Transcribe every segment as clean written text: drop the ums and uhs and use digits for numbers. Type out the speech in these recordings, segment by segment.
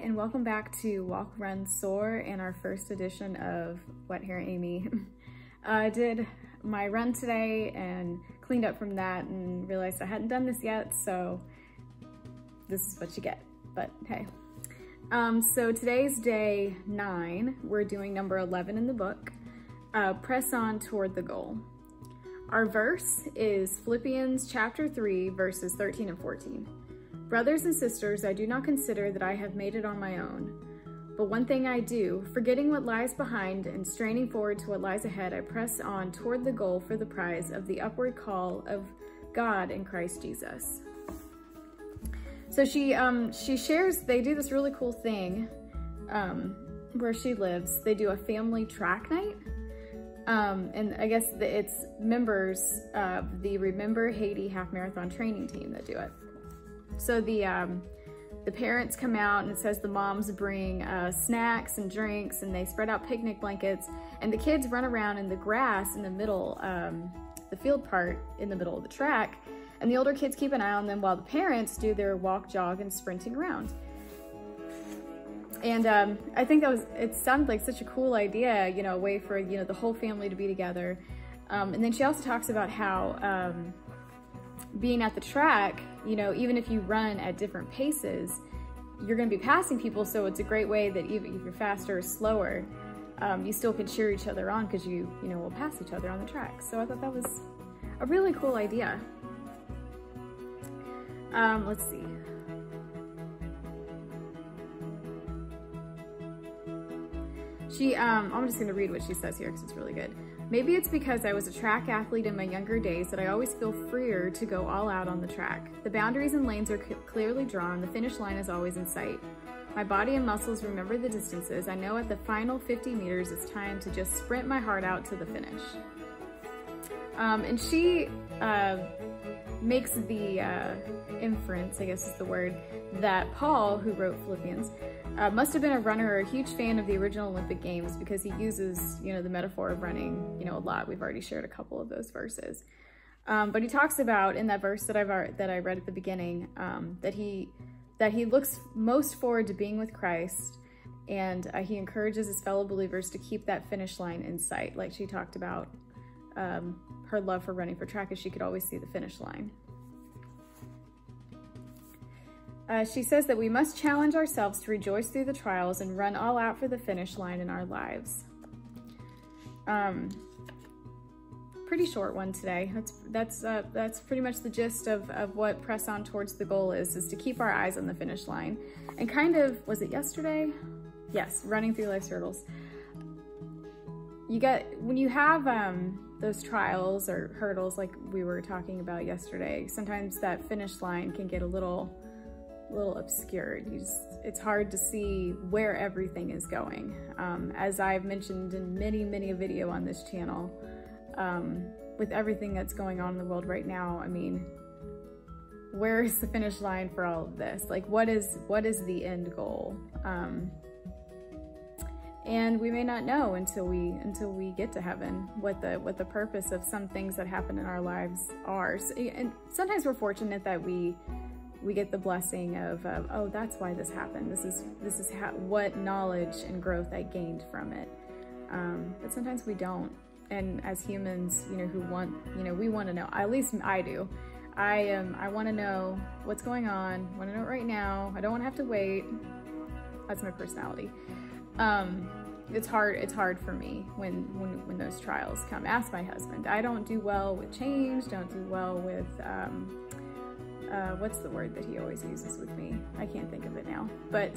and welcome back to Walk, Run, Soar and our first edition of Wet Hair Amy. I did my run today and cleaned up from that and realized I hadn't done this yet, so this is what you get, but hey. So today's day 9, we're doing number 11 in the book, Press On Toward the Goal. Our verse is Philippians chapter 3, verses 13 and 14. Brothers and sisters, I do not consider that I have made it on my own. But one thing I do, forgetting what lies behind and straining forward to what lies ahead, I press on toward the goal for the prize of the upward call of God in Christ Jesus. So she shares, they do this really cool thing where she lives. They do a family track night. And I guess it's members of the Remember Haiti Half Marathon training team that do it. So the parents come out, and it says the moms bring snacks and drinks, and they spread out picnic blankets, and the kids run around in the grass in the middle, the field part in the middle of the track, and the older kids keep an eye on them while the parents do their walk, jog, and sprinting around. And I think it sounded like such a cool idea, you know, a way for, you know, the whole family to be together. And then she also talks about how being at the track, you know, even if you run at different paces, you're going to be passing people, so it's a great way that even if you're faster or slower, you still can cheer each other on because you know, will pass each other on the track. So I thought that was a really cool idea. Let's see. I'm just going to read what she says here because it's really good. Maybe it's because I was a track athlete in my younger days that I always feel freer to go all out on the track. The boundaries and lanes are clearly drawn. The finish line is always in sight. My body and muscles remember the distances. I know at the final 50 meters, it's time to just sprint my heart out to the finish. And she makes the inference, I guess is the word, that Paul, who wrote Philippians, must have been a runner or a huge fan of the original Olympic Games because he uses, you know, the metaphor of running, you know, a lot. We've already shared a couple of those verses. But he talks about in that verse that I read at the beginning, that he looks most forward to being with Christ, and he encourages his fellow believers to keep that finish line in sight. Like she talked about her love for running for track, as she could always see the finish line. She says that we must challenge ourselves to rejoice through the trials and run all out for the finish line in our lives. Pretty short one today. That's pretty much the gist of what Press On Towards the Goal is to keep our eyes on the finish line. And kind of, was it yesterday? Yes, running through life's hurdles. When you have those trials or hurdles like we were talking about yesterday, sometimes that finish line can get a little obscured. It's hard to see where everything is going. As I've mentioned in many a video on this channel, with everything that's going on in the world right now, I mean, where is the finish line for all of this? Like, what is the end goal? And we may not know until we get to heaven what the purpose of some things that happen in our lives are. So, and sometimes we're fortunate that we get the blessing of, oh, that's why this happened. This is what knowledge and growth I gained from it. But sometimes we don't. And as humans, you know, we want to know, at least I do. I want to know what's going on. I want to know it right now. I don't want to have to wait. That's my personality. It's hard for me when those trials come. Ask my husband. I don't do well with change, don't do well with, what's the word that he always uses with me? I can't think of it now, but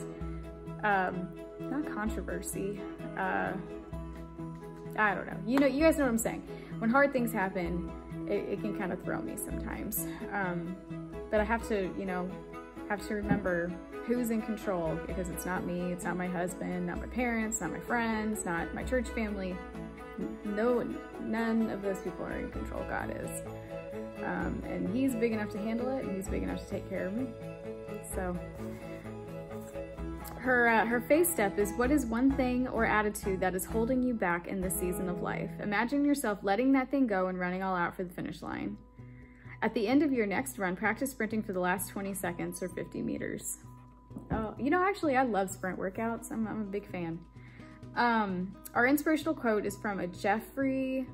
not controversy. I don't know. You guys know what I'm saying. When hard things happen, it can kind of throw me sometimes. But I have to remember who's in control, because it's not me, it's not my husband, not my parents, not my friends, not my church family. None of those people are in control. God is. And he's big enough to handle it, and he's big enough to take care of me. So her faith step is, what is one thing or attitude that is holding you back in this season of life? Imagine yourself letting that thing go and running all out for the finish line. At the end of your next run, practice sprinting for the last 20 seconds or 50 meters. Oh, You know, actually, I love sprint workouts. I'm a big fan. Our inspirational quote is from a Jeffrey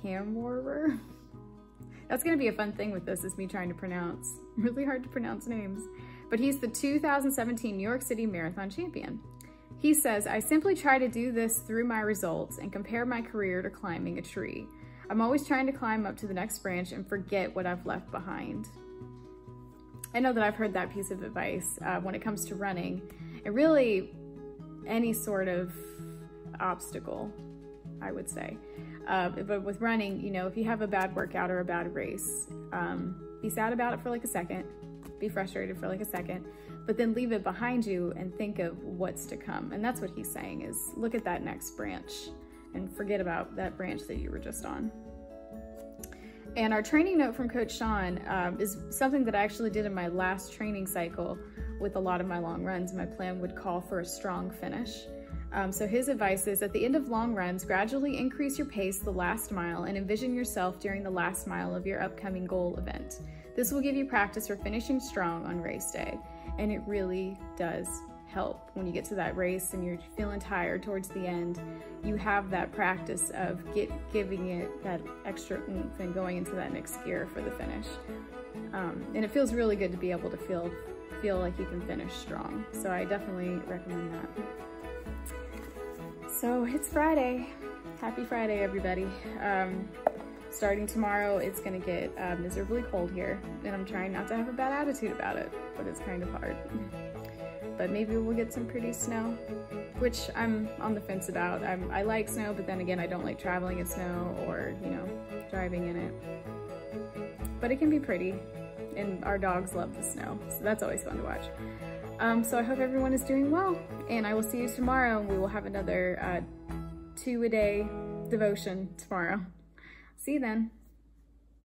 Kammerer. That's gonna be a fun thing with this, is me trying to pronounce, really hard to pronounce names. But he's the 2017 New York City Marathon champion. He says, "I simply try to do this through my results and compare my career to climbing a tree. I'm always trying to climb up to the next branch and forget what I've left behind." I know that I've heard that piece of advice when it comes to running, and really any sort of obstacle, I would say. But with running, you know, if you have a bad workout or a bad race, be sad about it for like a second, be frustrated for like a second, but then leave it behind you and think of what's to come. And that's what he's saying, is look at that next branch and forget about that branch that you were just on. And our training note from Coach Sean is something that I actually did in my last training cycle with a lot of my long runs. My plan would call for a strong finish. So his advice is, at the end of long runs, gradually increase your pace the last mile and envision yourself during the last mile of your upcoming goal event. This will give you practice for finishing strong on race day. And it really does help when you get to that race and you're feeling tired towards the end. You have that practice of giving it that extra oomph and going into that next gear for the finish. And it feels really good to be able to feel like you can finish strong. So I definitely recommend that. So it's Friday. Happy Friday, everybody. Starting tomorrow, it's gonna get miserably cold here, and I'm trying not to have a bad attitude about it, but it's kind of hard. But maybe we'll get some pretty snow, which I'm on the fence about. I like snow, but then again, I don't like traveling in snow or, you know, driving in it. But it can be pretty, and our dogs love the snow, so that's always fun to watch. So I hope everyone is doing well, and I will see you tomorrow, and we will have another 2-a-day devotion tomorrow. See you then.